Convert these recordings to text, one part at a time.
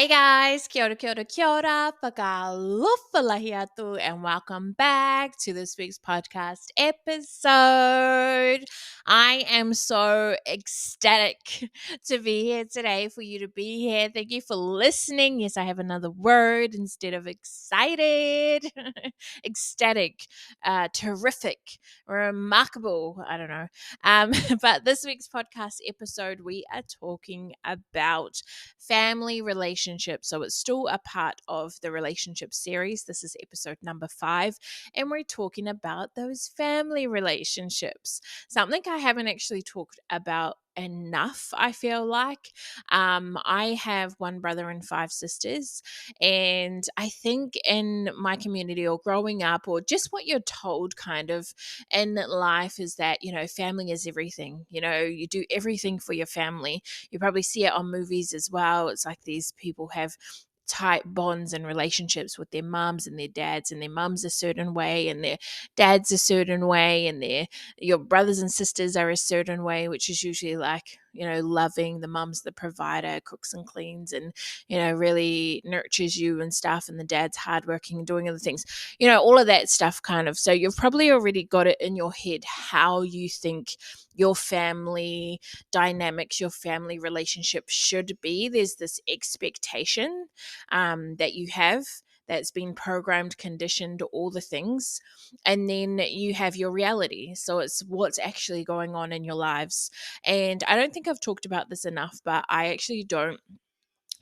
Hey guys, kia ora, whakalofa and welcome back to this week's podcast episode. I am so ecstatic to be here today, for you to be here. Thank you for listening. Yes, I have another word instead of excited. Ecstatic, terrific, remarkable. I don't know. But this week's podcast episode, we are talking about family relationships. So it's still a part of the relationship series. This is episode number 5, and we're talking about those family relationships. Something I haven't actually talked about enough, I feel like. I have one brother and 5 sisters, and I think in my community, or growing up, or just what you're told kind of in life, is that, family is everything. You do everything for your family. You probably see it on movies as well. It's like these people have tight bonds and relationships with their mums and their dads, and their mums a certain way and their dads a certain way, and your brothers and sisters are a certain way, which is usually like, loving. The mum's the provider, cooks and cleans, and really nurtures you and stuff, and the dad's hardworking and doing other things, all of that stuff kind of. So you've probably already got it in your head how you think your family dynamics, your family relationship should be. There's this expectation that you have, that's been programmed, conditioned, all the things. And then you have your reality. So it's what's actually going on in your lives. And I don't think I've talked about this enough, but I actually don't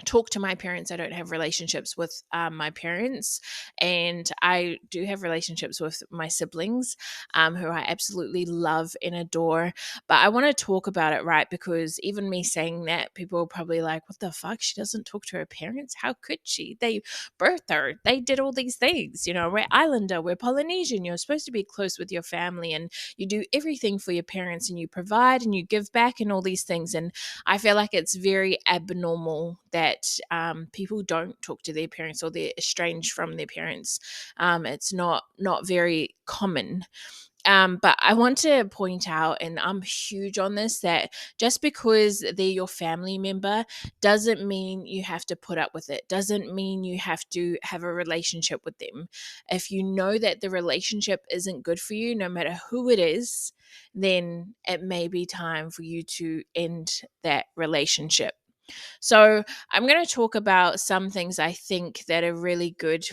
talk to my parents. I don't have relationships with my parents, and I do have relationships with my siblings, who I absolutely love and adore. But I want to talk about it, right? Because even me saying that, people are probably like, what the fuck? She doesn't talk to her parents? How could she? They birthed her. They did all these things. We're Islander, we're Polynesian. You're supposed to be close with your family, and you do everything for your parents, and you provide and you give back and all these things. And I feel like it's very abnormal that people don't talk to their parents, or they're estranged from their parents. It's not very common. But I want to point out, and I'm huge on this, that just because they're your family member doesn't mean you have to put up with it, doesn't mean you have to have a relationship with them. If you know that the relationship isn't good for you, no matter who it is, then it may be time for you to end that relationship. So I'm going to talk about some things I think that are really good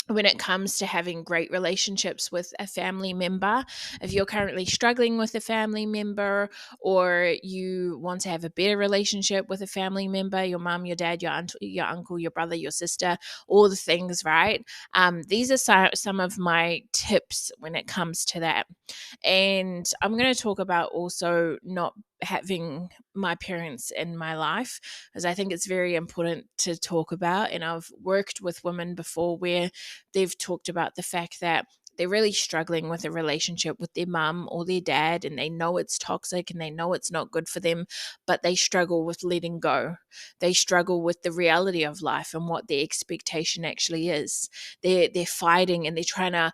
when it comes to having great relationships with a family member. If you're currently struggling with a family member, or you want to have a better relationship with a family member, your mom, your dad, your aunt, your uncle, your brother, your sister, all the things, right? These are some of my tips when it comes to that. And I'm going to talk about also not having my parents in my life, because I think it's very important to talk about. And I've worked with women before where they've talked about the fact that they're really struggling with a relationship with their mum or their dad, and they know it's toxic and they know it's not good for them, but they struggle with letting go. They struggle with the reality of life and what their expectation actually is. They're fighting, and they're trying to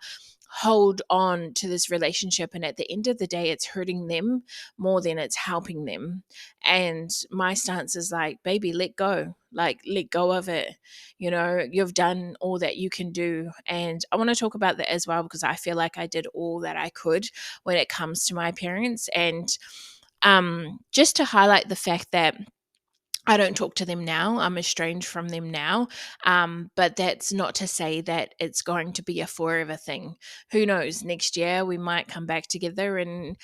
hold on to this relationship, and at the end of the day, it's hurting them more than it's helping them. And my stance is like, baby, let go. Like, let go of it. You've done all that you can do. And I want to talk about that as well, because I feel like I did all that I could when it comes to my parents. And just to highlight the fact that I don't talk to them now. I'm estranged from them now. But that's not to say that it's going to be a forever thing. Who knows? Next year, we might come back together and,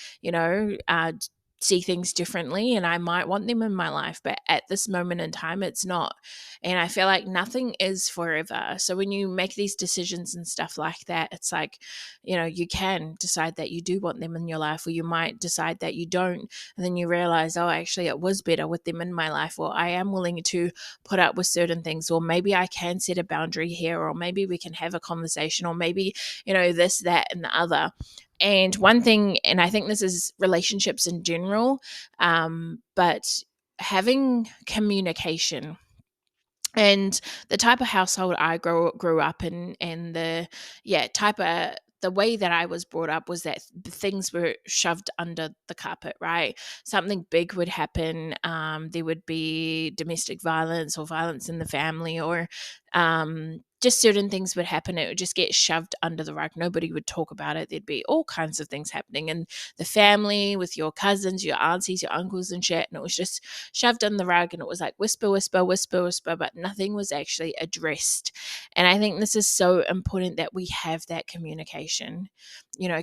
see things differently, and I might want them in my life. But at this moment in time, it's not. And I feel like nothing is forever. So when you make these decisions and stuff like that, it's like, you can decide that you do want them in your life, or you might decide that you don't. And then you realize, oh, actually, it was better with them in my life, or I am willing to put up with certain things, or maybe I can set a boundary here, or maybe we can have a conversation, or maybe, this, that, and the other. And one thing, and I think this is relationships in general, but having communication. And the type of household I grew up in, and the type of the way that I was brought up was that things were shoved under the carpet, right? Something big would happen. There would be domestic violence or violence in the family, or just certain things would happen. It would just get shoved under the rug. Nobody would talk about it. There'd be all kinds of things happening in the family with your cousins, your aunties, your uncles and shit. And it was just shoved under the rug, and it was like whisper, whisper, whisper, whisper, but nothing was actually addressed. And I think this is so important that we have that communication.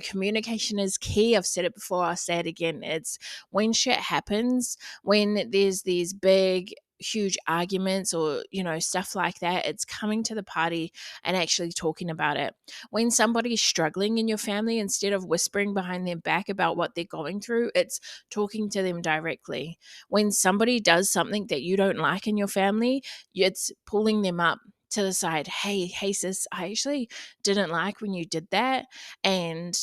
Communication is key. I've said it before, I'll say it again. It's when shit happens, when there's these big, huge arguments or stuff like that, it's coming to the party and actually talking about it. When somebody's struggling in your family, instead of whispering behind their back about what they're going through, it's talking to them directly. When somebody does something that you don't like in your family, it's pulling them up to the side. Hey sis, I actually didn't like when you did that, and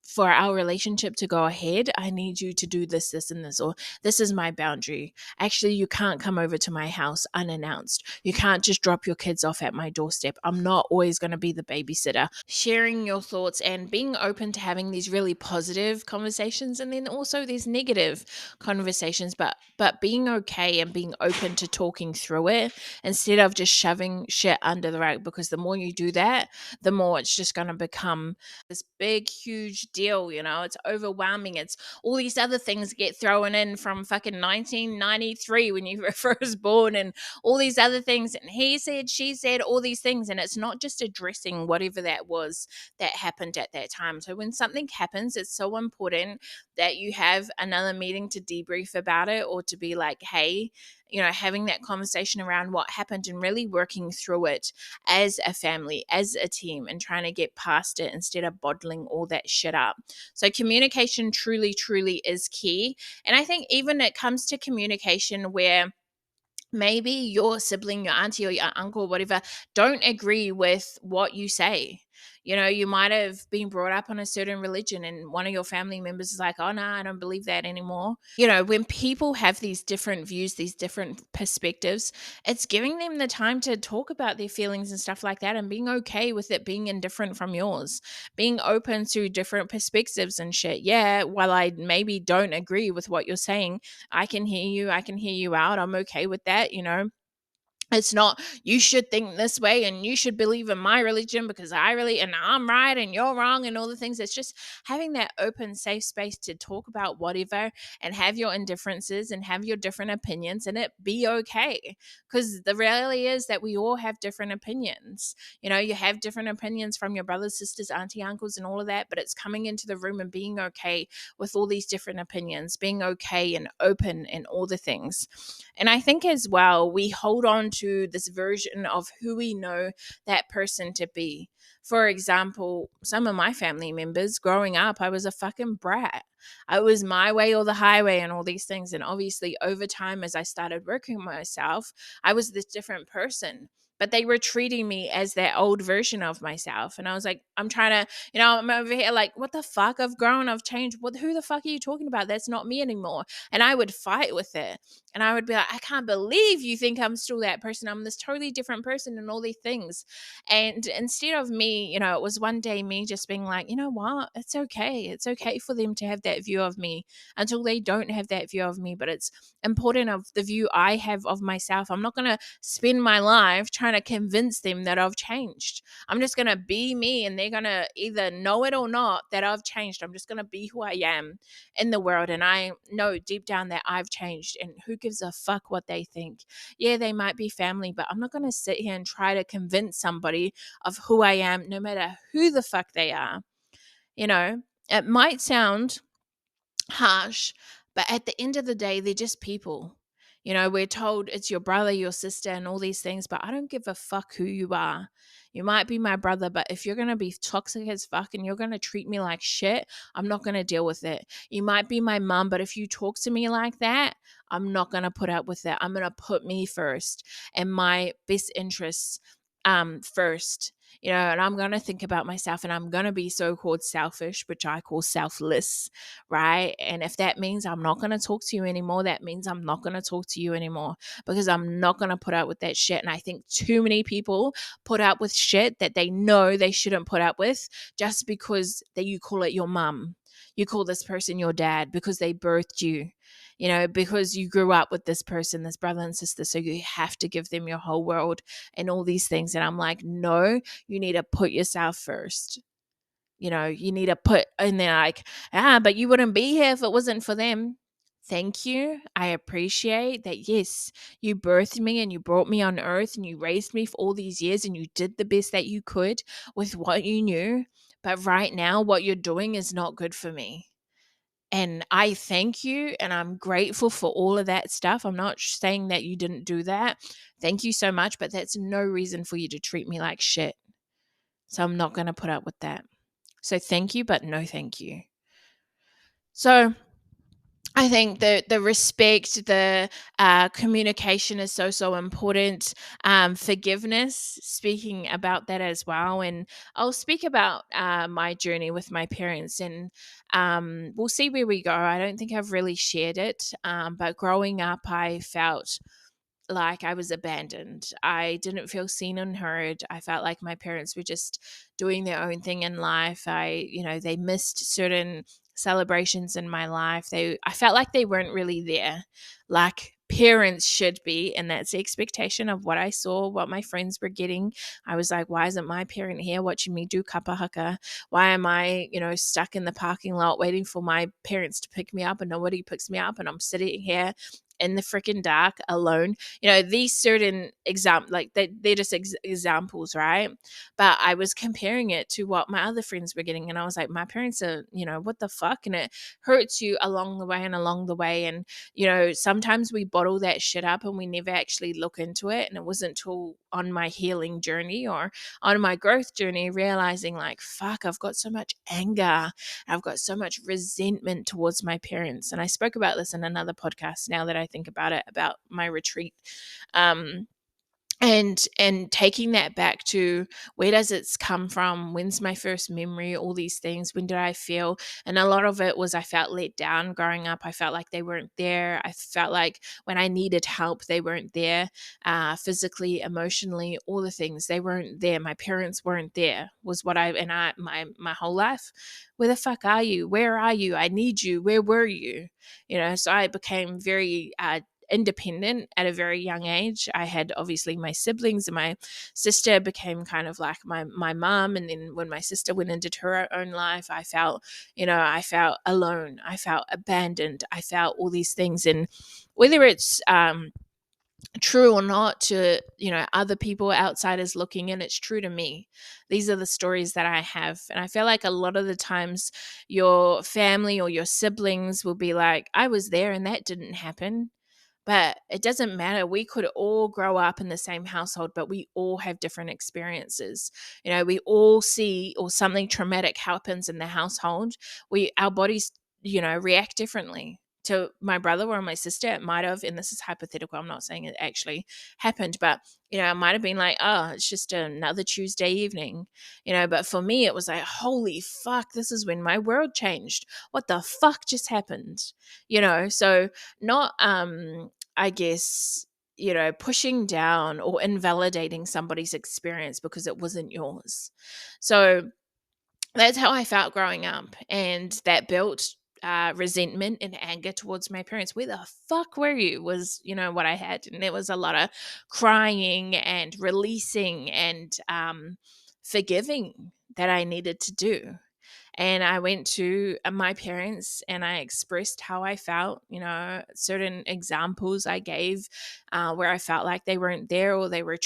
for our relationship to go ahead, I need you to do this and this, or this is my boundary. Actually, you can't come over to my house unannounced. You can't just drop your kids off at my doorstep. I'm not always going to be the babysitter. Sharing your thoughts and being open to having these really positive conversations, and then also these negative conversations, but being okay and being open to talking through it instead of just shoving shit under the rug, because the more you do that, the more it's just going to become this big, huge deal. It's overwhelming. It's all these other things get thrown in from fucking 1993 when you were first born, and all these other things. And he said, she said, all these things. And it's not just addressing whatever that was that happened at that time. So when something happens, it's so important that you have another meeting to debrief about it, or to be like, hey, having that conversation around what happened and really working through it as a family, as a team, and trying to get past it instead of bottling all that shit up. So communication truly, truly is key. And I think even it comes to communication where maybe your sibling, your auntie or your uncle, whatever, don't agree with what you say. You might have been brought up on a certain religion, and one of your family members is like, oh, no, I don't believe that anymore. When people have these different views, these different perspectives, it's giving them the time to talk about their feelings and stuff like that, and being okay with it being indifferent from yours, being open to different perspectives and shit. Yeah, while I maybe don't agree with what you're saying, I can hear you. I can hear you out. I'm okay with that. It's not, you should think this way and you should believe in my religion because and I'm right and you're wrong and all the things. It's just having that open, safe space to talk about whatever and have your indifferences and have your different opinions, and it be okay. Because the reality is that we all have different opinions. You have different opinions from your brothers, sisters, auntie, uncles, and all of that, but it's coming into the room and being okay with all these different opinions, being okay and open and all the things. And I think as well, we hold on to this version of who we know that person to be. For example, some of my family members growing up, I was a fucking brat. I was my way or the highway and all these things. And obviously over time, as I started working on myself, I was this different person. But they were treating me as that old version of myself. And I was like, I'm trying to, I'm over here like, what the fuck? I've grown, I've changed. Who the fuck are you talking about? That's not me anymore. And I would fight with it. And I would be like, I can't believe you think I'm still that person. I'm this totally different person and all these things. And instead of me, it was one day me just being like, you know what? It's okay. It's okay for them to have that view of me until they don't have that view of me. But it's important of the view I have of myself. I'm not going to spend my life trying to convince them that I've changed. I'm just going to be me, and they're going to either know it or not that I've changed. I'm just going to be who I am in the world. And I know deep down that I've changed, and who gives a fuck what they think? Yeah, they might be family, but I'm not going to sit here and try to convince somebody of who I am, no matter who the fuck they are. It might sound harsh, but at the end of the day, they're just people. We're told it's your brother, your sister, and all these things, but I don't give a fuck who you are. You might be my brother, but if you're going to be toxic as fuck and you're going to treat me like shit, I'm not going to deal with it. You might be my mom, but if you talk to me like that, I'm not going to put up with that. I'm going to put me first and my best interests first, and I'm going to think about myself, and I'm going to be so-called selfish, which I call selfless, right? And if that means I'm not going to talk to you anymore, that means I'm not going to talk to you anymore, because I'm not going to put up with that shit. And I think too many people put up with shit that they know they shouldn't put up with, just because that you call it your mum. You call this person your dad because they birthed you, because you grew up with this person, this brother and sister. So you have to give them your whole world and all these things. And I'm like, no, you need to put yourself first. You need to put in there, like, but you wouldn't be here if it wasn't for them. Thank you. I appreciate that. Yes, you birthed me and you brought me on earth and you raised me for all these years and you did the best that you could with what you knew. But right now, what you're doing is not good for me. And I thank you and I'm grateful for all of that stuff. I'm not saying that you didn't do that. Thank you so much, but that's no reason for you to treat me like shit. So I'm not going to put up with that. So thank you, but no thank you. So I think the respect, the communication is so important. Forgiveness, speaking about that as well, and I'll speak about my journey with my parents, and we'll see where we go. I don't think I've really shared it, but growing up, I felt like I was abandoned. I didn't feel seen and heard. I felt like my parents were just doing their own thing in life. They missed certain celebrations in my life. I felt like they weren't really there, like parents should be, and that's the expectation of what I saw, what my friends were getting. I was like, why isn't my parent here watching me do kapa haka? Why am I, stuck in the parking lot waiting for my parents to pick me up and nobody picks me up and I'm sitting here in the freaking dark alone? These certain like they're just examples, right? But I was comparing it to what my other friends were getting, and I was like, my parents are, what the fuck? And it hurts you along the way and along the way. And sometimes we bottle that shit up and we never actually look into it. And it wasn't until on my healing journey or on my growth journey realizing, like, fuck, I've got so much anger, I've got so much resentment towards my parents. And I spoke about this in another podcast, now that I think about it, about my retreat. And taking that back to, where does it come from? When's my first memory? All these things. When did I feel? And a lot of it was, I felt let down growing up. I felt like they weren't there. I felt like when I needed help, they weren't there. Physically, emotionally, all the things, they weren't there. My parents weren't there. Was what my whole life. Where the fuck are you? Where are you? I need you. Where were you? So I became very independent at a very young age. I had obviously my siblings, and my sister became kind of like my mom. And then when my sister went into her own life, I felt alone. I felt abandoned. I felt all these things. And whether it's true or not to other people, outsiders looking in, it's true to me. These are the stories that I have, and I feel like a lot of the times your family or your siblings will be like, I was there and that didn't happen. But it doesn't matter. We could all grow up in the same household, but we all have different experiences. We all see, or something traumatic happens in the household, our bodies, react differently. To my brother or my sister, it might have, and this is hypothetical, I'm not saying it actually happened, but it might have been like, oh, it's just another Tuesday evening, but for me it was like, holy fuck, this is when my world changed. What the fuck just happened? So not I guess, pushing down or invalidating somebody's experience because it wasn't yours. So that's how I felt growing up, and that built resentment and anger towards my parents. Where the fuck were you? Was what I had, and there was a lot of crying and releasing and forgiving that I needed to do. And I went to my parents and I expressed how I felt, certain examples I gave where I felt like they weren't there, or they were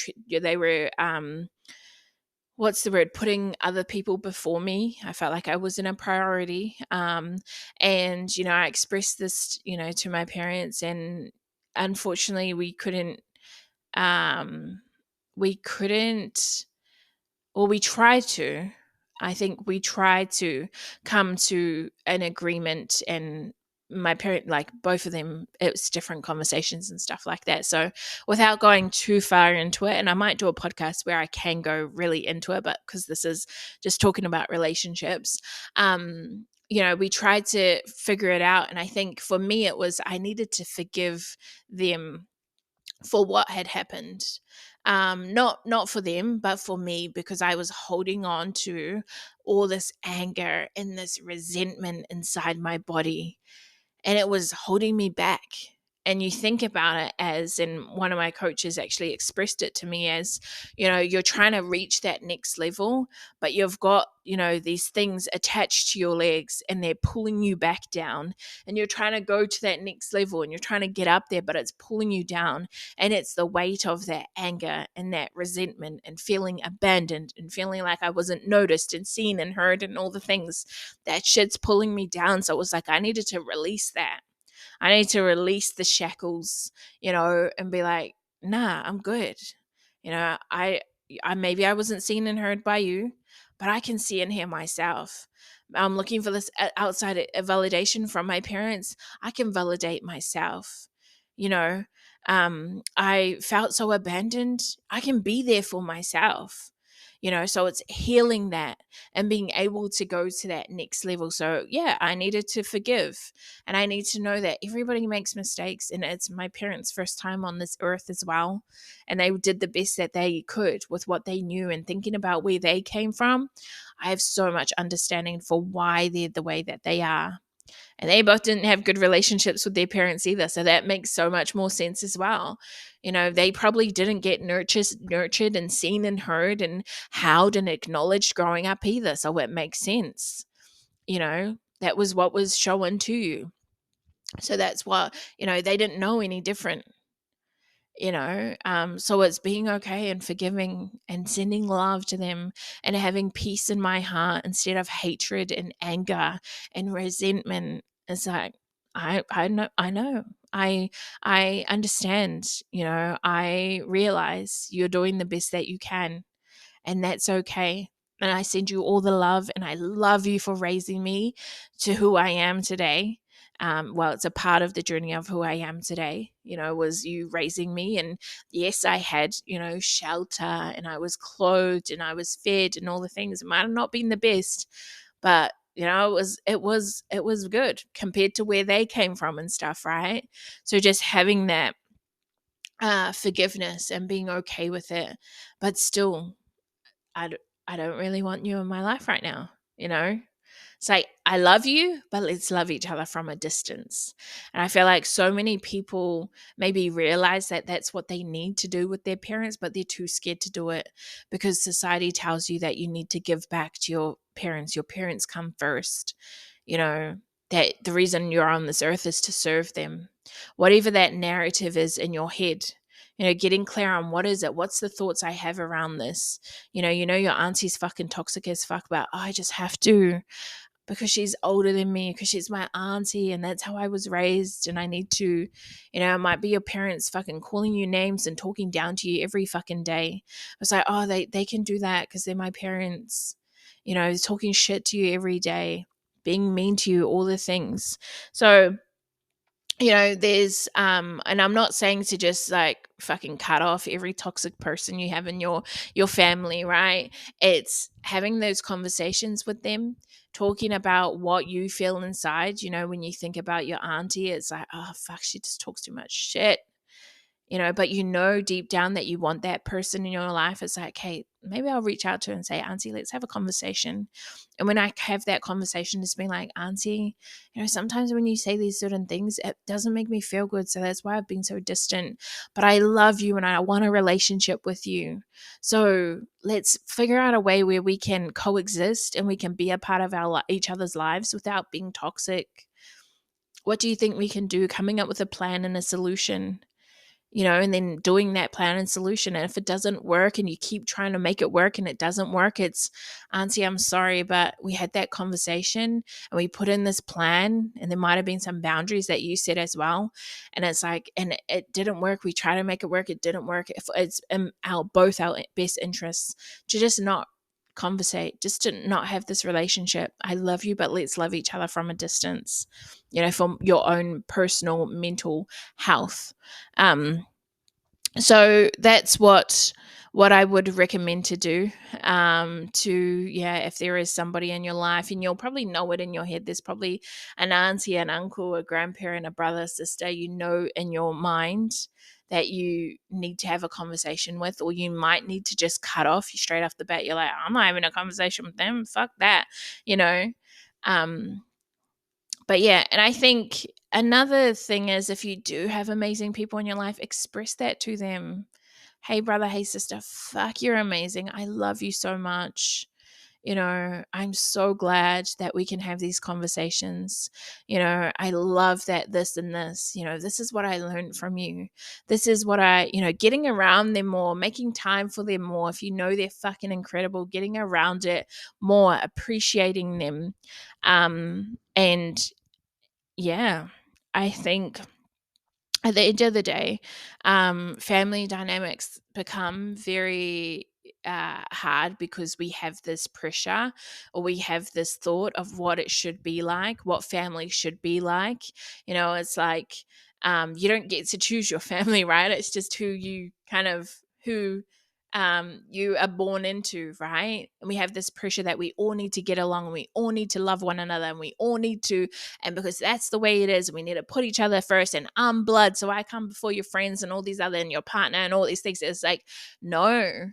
what's the word, putting other people before me. I felt like I wasn't a priority. And I expressed this, to my parents, and unfortunately um, we couldn't, or we tried to. I think we tried to come to an agreement and my parent, like both of them, it was different conversations and stuff like that. So without going too far into it, and I might do a podcast where I can go really into it, but because this is just talking about relationships, we tried to figure it out. And I think for me, it was I needed to forgive them for what had happened. Not for them, but for me, because I was holding on to all this anger and this resentment inside my body, and it was holding me back. And you think about it as, and one of my coaches actually expressed it to me as, you're trying to reach that next level, but you've got, these things attached to your legs and they're pulling you back down. And you're trying to go to that next level and you're trying to get up there, but it's pulling you down. And it's the weight of that anger and that resentment and feeling abandoned and feeling like I wasn't noticed and seen and heard and all the things. That shit's pulling me down. So it was like I needed to release that. I need to release the shackles, and be like, nah, I'm good. I maybe I wasn't seen and heard by you, but I can see and hear myself. I'm looking for this outside validation from my parents. I can validate myself. You know, I felt so abandoned. I can be there for myself. So it's healing that and being able to go to that next level. So yeah, I needed to forgive, and I need to know that everybody makes mistakes, and it's my parents' first time on this earth as well, and they did the best that they could with what they knew. And thinking about where they came from, I have so much understanding for why they're the way that they are. And they both didn't have good relationships with their parents either. So that makes so much more sense as well. They probably didn't get nurtured and seen and heard and held and acknowledged growing up either. So it makes sense. That was what was shown to you. So that's what, they didn't know any different. So it's being okay and forgiving and sending love to them and having peace in my heart instead of hatred and anger and resentment. It's like I understand. I realize you're doing the best that you can, and that's okay. And I send you all the love, and I love you for raising me to who I am today. Well, it's a part of the journey of who I am today, was you raising me. And yes, I had, shelter, and I was clothed, and I was fed, and all the things. It might have not been the best, but it was good compared to where they came from and stuff, right? So just having that forgiveness and being okay with it, but still, I don't really want you in my life right now, It's like, I love you, but let's love each other from a distance. And I feel like so many people maybe realize that that's what they need to do with their parents, but they're too scared to do it because society tells you that you need to give back to your parents. Your parents come first, that the reason you're on this earth is to serve them. Whatever that narrative is in your head, getting clear on what is it, what's the thoughts I have around this. Your auntie's fucking toxic as fuck about, oh, I just have to because she's older than me, because she's my auntie and that's how I was raised and I need to, it might be your parents fucking calling you names and talking down to you every fucking day. It's like, oh, they can do that because they're my parents, talking shit to you every day, being mean to you, all the things. So there's and I'm not saying to just like fucking cut off every toxic person you have in your family, right? It's having those conversations with them, talking about what you feel inside. When you think about your auntie, it's like, oh fuck, she just talks too much shit. But deep down that you want that person in your life. It's like, hey, maybe I'll reach out to her and say, auntie, let's have a conversation. And when I have that conversation, it's being like, auntie, sometimes when you say these certain things, it doesn't make me feel good. So that's why I've been so distant. But I love you and I want a relationship with you. So let's figure out a way where we can coexist and we can be a part of each other's lives without being toxic. What do you think we can do? Coming up with a plan and a solution. And then doing that plan and solution. And if it doesn't work and you keep trying to make it work and it doesn't work, it's, auntie, I'm sorry, but we had that conversation and we put in this plan and there might have been some boundaries that you set as well. And it's like, and it didn't work. We try to make it work. It didn't work. If it's in both our best interests to just not conversate, just to not have this relationship. I love you, but let's love each other from a distance, for your own personal mental health. So that's what I would recommend to do. If there is somebody in your life, and you'll probably know it in your head, there's probably an auntie, an uncle, a grandparent, a brother, sister, in your mind that you need to have a conversation with, or you might need to just cut off. You straight off the bat, you're like, I'm not having a conversation with them. Fuck that, you know. But yeah, and I think another thing is, if you do have amazing people in your life, express that to them. Hey, brother, hey, sister, fuck, you're amazing. I love you so much. I'm so glad that we can have these conversations. I love that this and this, this is what I learned from you. This is what getting around them more, making time for them more. If you know they're fucking incredible, getting around it more, appreciating them. And yeah, I think at the end of the day, family dynamics become very hard because we have this pressure, or we have this thought of what it should be like, what family should be like. It's like, you don't get to choose your family, right? It's just who you are born into, right? And we have this pressure that we all need to get along, and we all need to love one another, and we all need to, and because that's the way it is, we need to put each other first, and I'm blood, so I come before your friends and all these other, and your partner and all these things. It's like, no,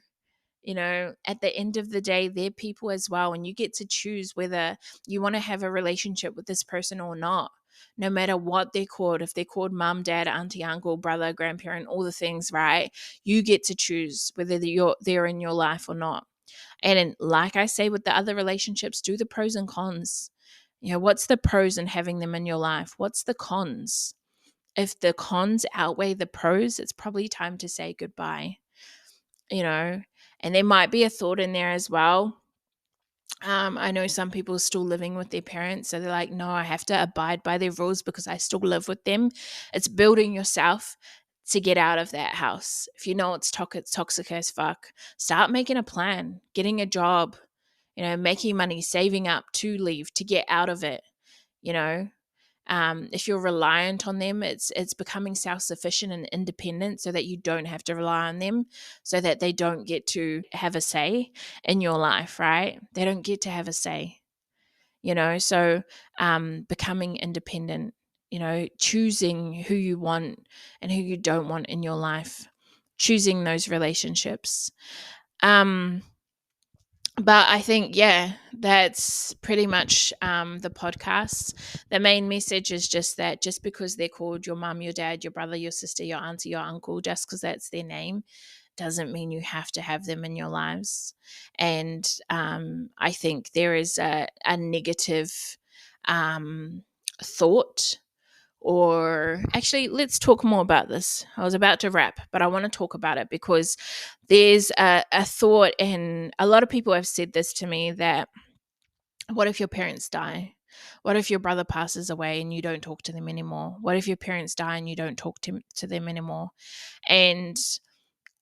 at the end of the day, they're people as well, and you get to choose whether you want to have a relationship with this person or not. No matter what they're called, if they're called mum, dad, auntie, uncle, brother, grandparent, all the things, right? You get to choose whether they're in your life or not. And like I say with the other relationships, do the pros and cons. What's the pros in having them in your life? What's the cons? If the cons outweigh the pros, it's probably time to say goodbye. And there might be a thought in there as well. I know some people are still living with their parents, so they're like, no, I have to abide by their rules because I still live with them. It's building yourself to get out of that house. If you know it's toxic as fuck, start making a plan, getting a job, making money, saving up to leave, to get out of it. If you're reliant on them, it's becoming self-sufficient and independent, so that you don't have to rely on them, so that they don't get to have a say in your life, right? They don't get to have a say, so becoming independent, choosing who you want and who you don't want in your life, choosing those relationships. But I think, that's pretty much the podcast. The main message is just that, just because they're called your mum, your dad, your brother, your sister, your auntie, your uncle, just because that's their name, doesn't mean you have to have them in your lives. And I think there is a negative thought. Or actually, let's talk more about this. I was about to wrap, but I want to talk about it because there's a thought, and a lot of people have said this to me, that what if your parents die? What if your brother passes away and you don't talk to them anymore? What if your parents die and you don't talk to them anymore? And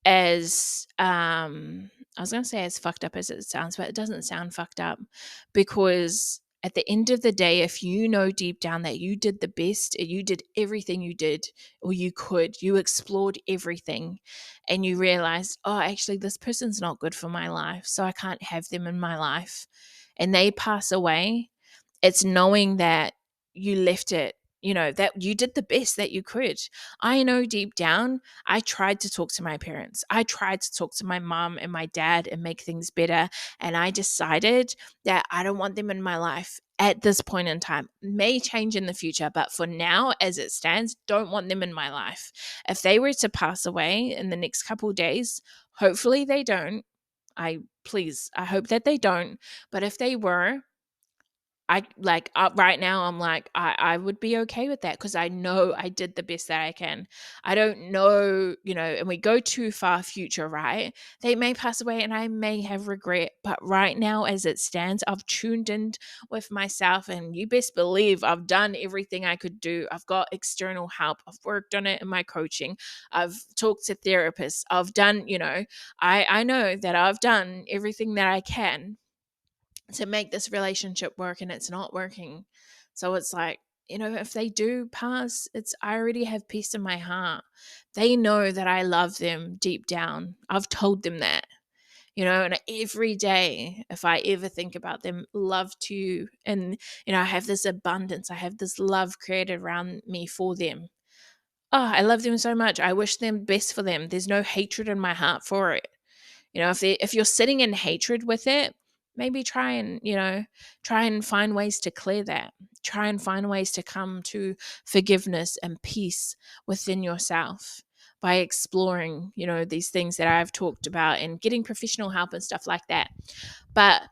as I was going to say as fucked up as it sounds, but it doesn't sound fucked up, because at the end of the day, if you know deep down that you did the best, you did everything you did or you could, you explored everything, and you realized, oh, actually this person's not good for my life, so I can't have them in my life, and they pass away, it's knowing that you left it, that you did the best that you could. I know deep down, I tried to talk to my parents. I tried to talk to my mom and my dad and make things better. And I decided that I don't want them in my life at this point in time. May change in the future, but for now, as it stands, don't want them in my life. If they were to pass away in the next couple of days, hopefully they don't. I hope that they don't. But if they were, I like right now I'm like I would be okay with that because I know I did the best that I can. I don't know, and we go too far future, right? They may pass away and I may have regret, but right now as it stands, I've tuned in with myself, and you best believe I've done everything I could do. I've got external help. I've worked on it in my coaching. I've talked to therapists. I've done, I know that I've done everything that I can to make this relationship work, and it's not working. So it's like, if they do pass, I already have peace in my heart. They know that I love them deep down. I've told them that. And every day, if I ever think about them, love to you, and I have this abundance, I have this love created around me for them. Oh, I love them so much. I wish them best for them. There's no hatred in my heart for it. If you're sitting in hatred with it, maybe try and find ways to clear that. Try and find ways to come to forgiveness and peace within yourself by exploring, these things that I've talked about and getting professional help and stuff like that. But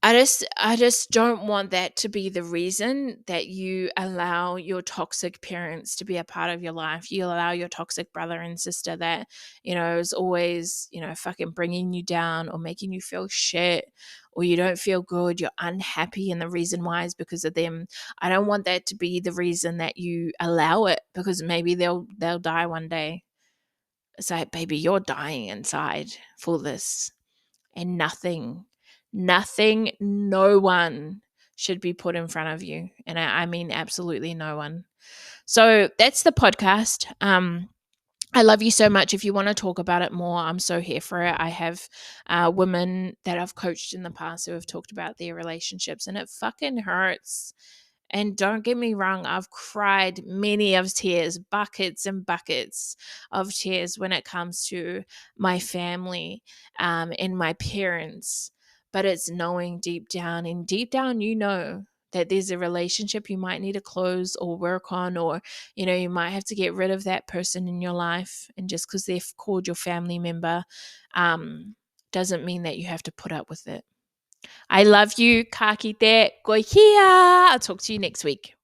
I just don't want that to be the reason that you allow your toxic parents to be a part of your life. You allow your toxic brother and sister that, is always, fucking bringing you down or making you feel shit, or you don't feel good, you're unhappy, and the reason why is because of them. I don't want that to be the reason that you allow it, because maybe they'll die one day. It's like, baby, you're dying inside for this. And nothing, no one should be put in front of you. And I mean absolutely no one. So that's the podcast. I love you so much. If you want to talk about it more, I'm so here for it. I have women that I've coached in the past who have talked about their relationships, and it fucking hurts. And don't get me wrong, I've cried many of tears, buckets and buckets of tears when it comes to my family and my parents. But it's knowing deep down, and deep down, that there's a relationship you might need to close or work on, or, you might have to get rid of that person in your life. And just because they've called your family member doesn't mean that you have to put up with it. I love you. Ka kite. Go here. I'll talk to you next week.